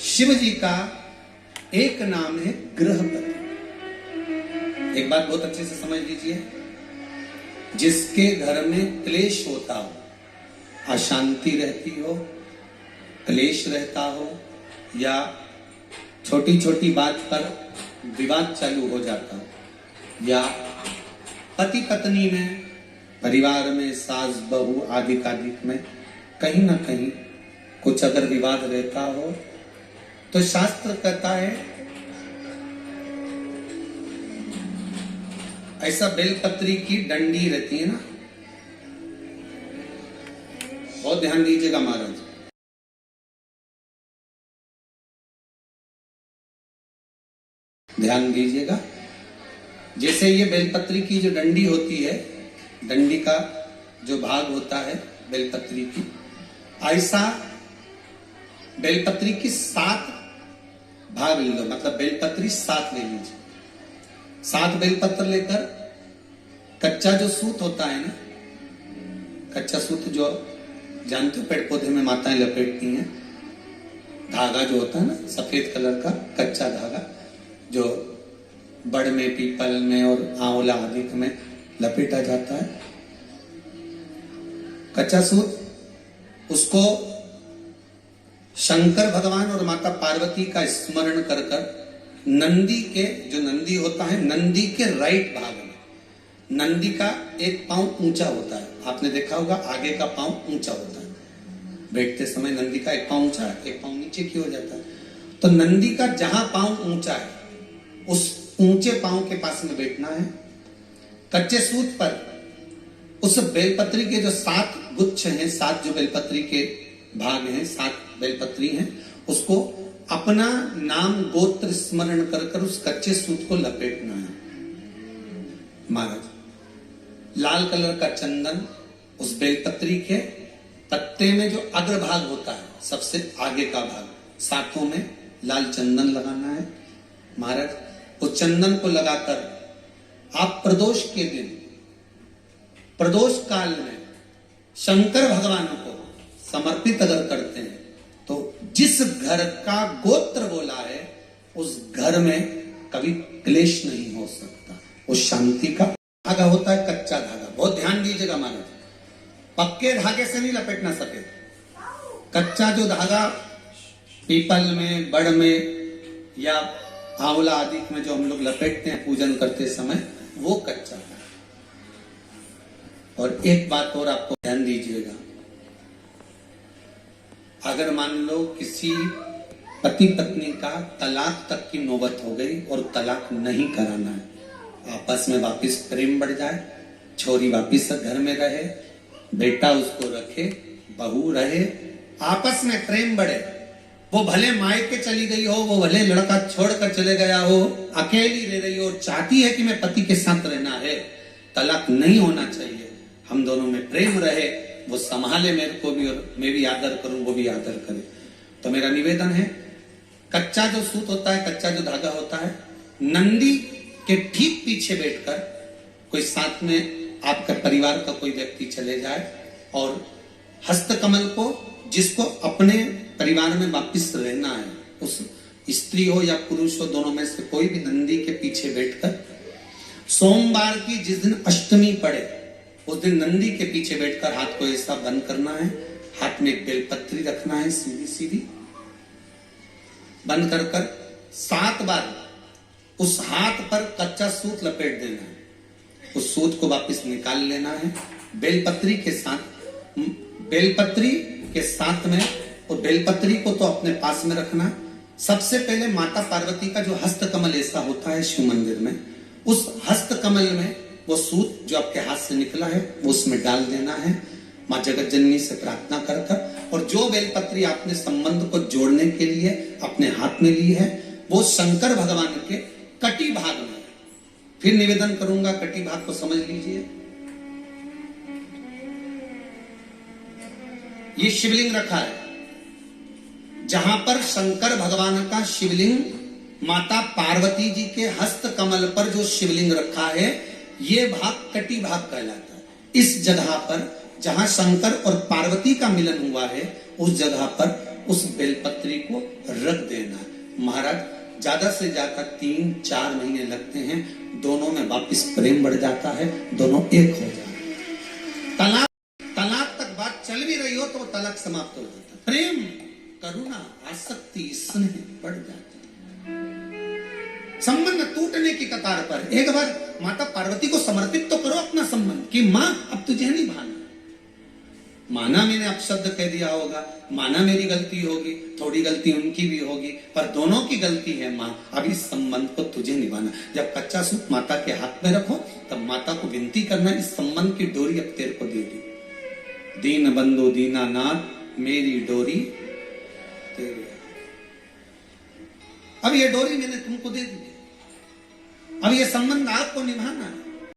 शिव जी का एक नाम है गृहपति। एक बात बहुत अच्छे से समझ लीजिए, जिसके घर में क्लेश होता हो, अशांति रहती हो, क्लेश रहता हो, या छोटी छोटी बात पर विवाद चालू हो जाता हो, या पति पत्नी में, परिवार में, सास बहू आदि कादिक में कहीं ना कहीं कुछ अगर विवाद रहता हो, तो शास्त्र कहता है ऐसा बेलपत्री की डंडी रहती है ना, बहुत ध्यान दीजिएगा महाराज, ध्यान दीजिएगा। जैसे ये बेलपत्री की जो डंडी होती है, डंडी का जो भाग होता है बेलपत्री की, ऐसा बेलपत्री की 7 भाग ले लो, मतलब बेलपत्री 7 ले लीजिए। 7 बेलपत्र लेकर कच्चा जो सूत होता है ना, कच्चा सूत जो जानते हो पेड़ पौधे में माताएं लपेटती हैं, धागा जो होता है ना सफेद कलर का कच्चा धागा, जो बड़ में, पीपल में और आंवला आदि में लपेटा जाता है, कच्चा सूत, उसको शंकर भगवान और माता पार्वती का स्मरण कर कर नंदी के, जो नंदी होता है, नंदी के राइट भाग में, नंदी का एक पांव ऊंचा होता है, आपने देखा होगा आगे का पांव ऊंचा होता है, बैठते समय नंदी का एक पांव ऊंचा है, एक पांव नीचे की हो जाता है। तो नंदी का जहां पांव ऊंचा है उस ऊंचे पांव के पास में बैठना है। कच्चे सूत पर उस बेलपत्री के जो 7 गुच्छ हैं, 7 जो बेलपत्री के भाग हैं, 7 बेलपत्री हैं, उसको अपना नाम गोत्र स्मरण कर कर उस कच्चे सूत को लपेटना है। महाराज लाल कलर का चंदन उस बेलपत्री के पत्ते में जो अग्रभाग होता है, सबसे आगे का भाग, 7 में लाल चंदन लगाना है। महाराज उस चंदन को लगाकर आप प्रदोष के दिन, प्रदोष काल में शंकर भगवान को समर्पित अगर करते हैं, तो जिस घर का गोत्र बोला है उस घर में कभी क्लेश नहीं हो सकता। उस शांति का धागा होता है, कच्चा धागा, बहुत ध्यान दीजिएगा महाराज, पक्के धागे से नहीं लपेटना सके। कच्चा जो धागा पीपल में, बड़ में या आंवला आदि में जो हम लोग लपेटते हैं पूजन करते समय, वो कच्चा है। और एक बात और आपको ध्यान दीजिएगा, अगर मान लो किसी पति पत्नी का तलाक तक की नौबत हो गई और तलाक नहीं कराना है, आपस में वापिस प्रेम बढ़ जाए, छोरी वापिस घर में रहे, बेटा उसको रखे, बहू रहे, आपस में प्रेम बढ़े, वो भले मायके चली गई हो, वो भले लड़का छोड़कर चले गया हो, अकेली रह रही हो, चाहती है कि मैं पति के साथ रहना है, तलाक नहीं होना चाहिए, हम दोनों में प्रेम रहे, वो संभाले मेरे को भी और मैं भी आदर करूं, वो भी आदर करे। तो मेरा निवेदन है, कच्चा जो सूत होता है, कच्चा जो धागा होता है, नंदी के ठीक पीछे बैठकर कोई साथ में आपका परिवार का कोई व्यक्ति चले जाए और हस्तकमल को, जिसको अपने परिवार में वापिस रहना है, उस स्त्री हो या पुरुष हो, दोनों में से कोई भी नंदी के पीछे बैठकर सोमवार की जिस दिन अष्टमी पड़े उस दिन नंदी के पीछे बैठकर हाथ को ऐसा बंद करना है, हाथ में एक बेलपत्री रखना है, सीधी सीधी बंद कर कर 7 बार उस हाथ पर कच्चा सूत लपेट देना है, उस सूत को वापस निकाल लेना है, बेलपत्री के साथ, बेलपत्री के साथ में, और बेलपत्री को तो अपने पास में रखना। सबसे पहले माता पार्वती का जो हस्तकमल ऐसा होता है शिव मंदिर में, उस हस्तकमल में वो सूत जो आपके हाथ से निकला है वो उसमें डाल देना है, माँ जगत जननी से प्रार्थना कर कर, और जो बेलपत्री आपने संबंध को जोड़ने के लिए अपने हाथ में ली है वो शंकर भगवान के कटी भाग में, फिर निवेदन करूंगा, कटी भाग को समझ लीजिए। ये शिवलिंग रखा है, जहां पर शंकर भगवान का शिवलिंग, माता पार्वती जी के हस्त कमल पर जो शिवलिंग रखा है, ये भाग कटी भाग कहलाता है। इस जगह पर जहां शंकर और पार्वती का मिलन हुआ है, उस जगह पर उस बेलपत्री को रख देना है। महाराज ज्यादा से ज्यादा 3-4 महीने लगते हैं, दोनों में वापिस प्रेम बढ़ जाता है, दोनों एक हो जाते हैं। तलाक तक बात चल भी रही हो तो वो तलाक समाप्त हो जाता है। प्रेम, करुणा, आसक्ति, स्नेह बढ़ जाता है। संबंध टूटने की कतार पर एक बार माता पार्वती को समर्पित तो करो अपना संबंध कि मां अब तुझे नहीं भाना। माना मैंने अपशब्द कह दिया होगा, माना मेरी गलती होगी, थोड़ी गलती उनकी भी होगी, पर दोनों की गलती है मां, अब इस संबंध को तुझे निभाना। जब कच्चा सूप माता के हाथ में रखो तब माता को विनती करना, इस संबंध की डोरी अब तेरे को दे दी। दीन बंधु दीनानाथ मेरी डोरी तेरे, अब ये डोरी मैंने तुमको दे दी, अब ये संबंध आपको निभाना है।